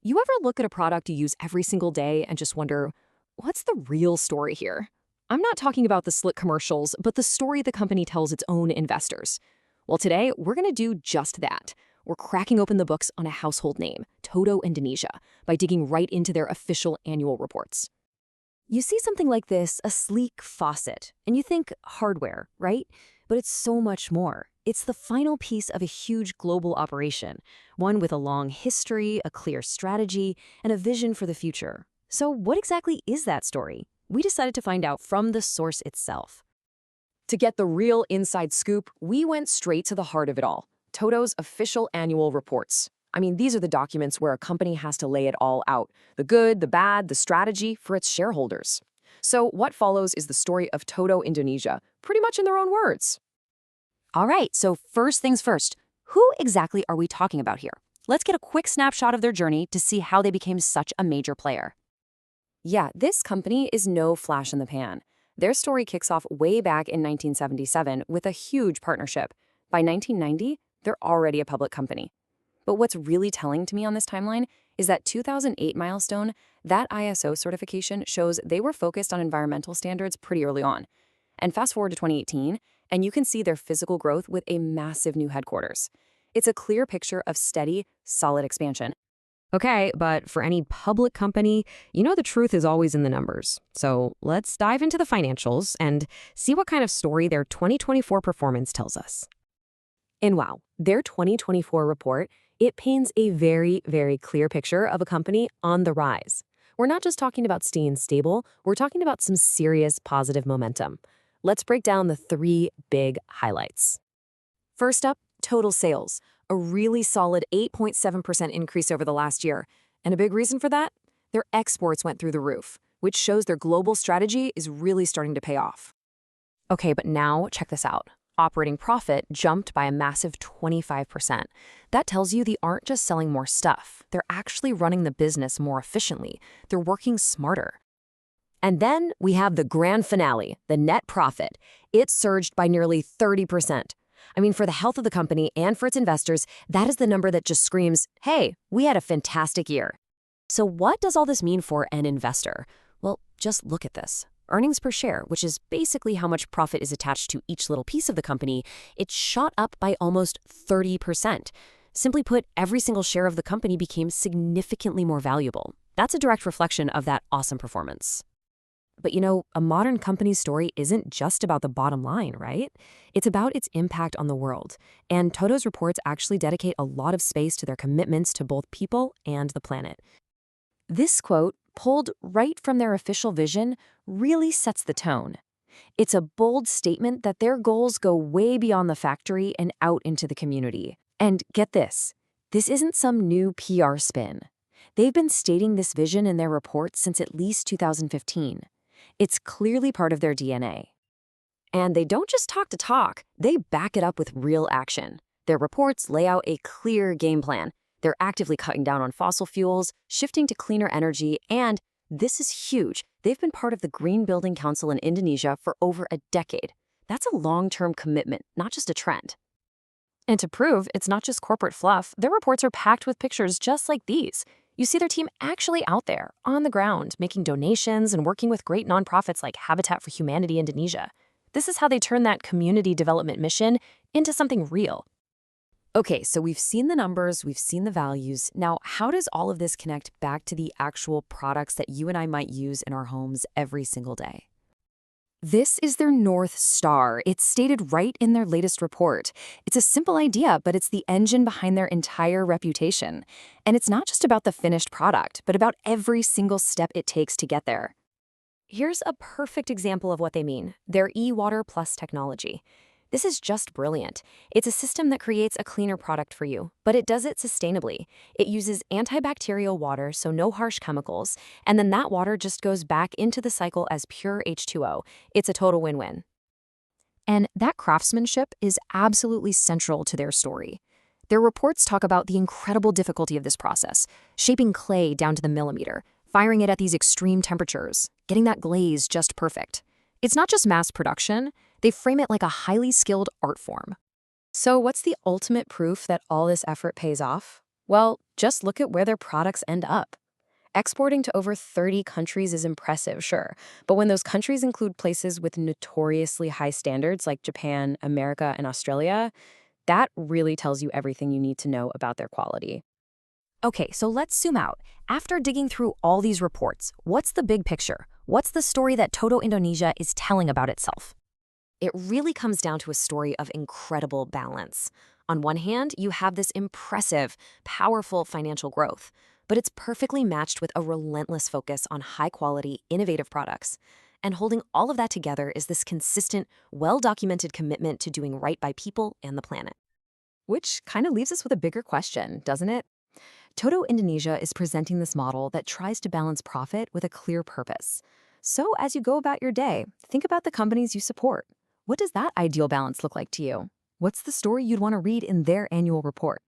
You ever look at a product you use every single day and just wonder, what's the real story here? I'm not talking about the slick commercials, but the story the company tells its own investors. Well, today, we're going to do just that. We're cracking open the books on a household name, TOTO Indonesia, by digging right into their official annual reports. You see something like this, a sleek faucet, and you think hardware, right? But it's so much more. It's the final piece of a huge global operation, one with a long history, a clear strategy, and a vision for the future. So what exactly is that story? We decided to find out from the source itself. To get the real inside scoop, we went straight to the heart of it all, TOTO's official annual reports. I mean, these are the documents where a company has to lay it all out, the good, the bad, the strategy for its shareholders. So what follows is the story of TOTO Indonesia, pretty much in their own words. All right, so first things first, who exactly are we talking about here? Let's get a quick snapshot of their journey to see how they became such a major player. Yeah, this company is no flash in the pan. Their story kicks off way back in 1977 with a huge partnership. By 1990, they're already a public company. But what's really telling to me on this timeline is that 2008 milestone, that ISO certification shows they were focused on environmental standards pretty early on. And fast forward to 2018, and you can see their physical growth with a massive new headquarters. It's a clear picture of steady, solid expansion. Okay, but for any public company, the truth is always in the numbers. So let's dive into the financials and see what kind of story their 2024 performance tells us. And wow, their 2024 report, it paints a very, very clear picture of a company on the rise. We're not just talking about staying stable, we're talking about some serious positive momentum. Let's break down the three big highlights. First up, total sales, a really solid 8.7% increase over the last year. And a big reason for that? Their exports went through the roof, which shows their global strategy is really starting to pay off. Okay, but now check this out. Operating profit jumped by a massive 25%. That tells you they aren't just selling more stuff. They're actually running the business more efficiently. They're working smarter. And then we have the grand finale, the net profit. It surged by nearly 30%. I mean, for the health of the company and for its investors, that is the number that just screams, hey, we had a fantastic year. So what does all this mean for an investor? Well, just look at this. Earnings per share, which is basically how much profit is attached to each little piece of the company, it shot up by almost 30%. Simply put, every single share of the company became significantly more valuable. That's a direct reflection of that awesome performance. But a modern company's story isn't just about the bottom line, right? It's about its impact on the world. And TOTO's reports actually dedicate a lot of space to their commitments to both people and the planet. This quote, pulled right from their official vision, really sets the tone. It's a bold statement that their goals go way beyond the factory and out into the community. And get this isn't some new PR spin. They've been stating this vision in their reports since at least 2015. It's clearly part of their DNA. And they don't just talk to talk, they back it up with real action. Their reports lay out a clear game plan. They're actively cutting down on fossil fuels, shifting to cleaner energy, and, this is huge, they've been part of the Green Building Council in Indonesia for over a decade. That's a long-term commitment, not just a trend. And to prove it's not just corporate fluff, their reports are packed with pictures just like these. You see their team actually out there, on the ground, making donations and working with great nonprofits like Habitat for Humanity Indonesia. This is how they turn that community development mission into something real. Okay, so we've seen the numbers, we've seen the values. Now, how does all of this connect back to the actual products that you and I might use in our homes every single day? This is their North Star. It's stated right in their latest report. It's a simple idea, but it's the engine behind their entire reputation. And it's not just about the finished product, but about every single step it takes to get there. Here's a perfect example of what they mean, their e-Water Plus technology. This is just brilliant. It's a system that creates a cleaner product for you, but it does it sustainably. It uses antibacterial water, so no harsh chemicals, and then that water just goes back into the cycle as pure H2O. It's a total win-win. And that craftsmanship is absolutely central to their story. Their reports talk about the incredible difficulty of this process, shaping clay down to the millimeter, firing it at these extreme temperatures, getting that glaze just perfect. It's not just mass production, they frame it like a highly skilled art form. So what's the ultimate proof that all this effort pays off? Well, just look at where their products end up. Exporting to over 30 countries is impressive, sure, but when those countries include places with notoriously high standards like Japan, America, and Australia, that really tells you everything you need to know about their quality. Okay, so let's zoom out. After digging through all these reports, what's the big picture? What's the story that TOTO Indonesia is telling about itself? It really comes down to a story of incredible balance. On one hand, you have this impressive, powerful financial growth, but it's perfectly matched with a relentless focus on high-quality, innovative products. And holding all of that together is this consistent, well-documented commitment to doing right by people and the planet. Which kind of leaves us with a bigger question, doesn't it? TOTO Indonesia is presenting this model that tries to balance profit with a clear purpose. So as you go about your day, think about the companies you support. What does that ideal balance look like to you? What's the story you'd want to read in their annual report?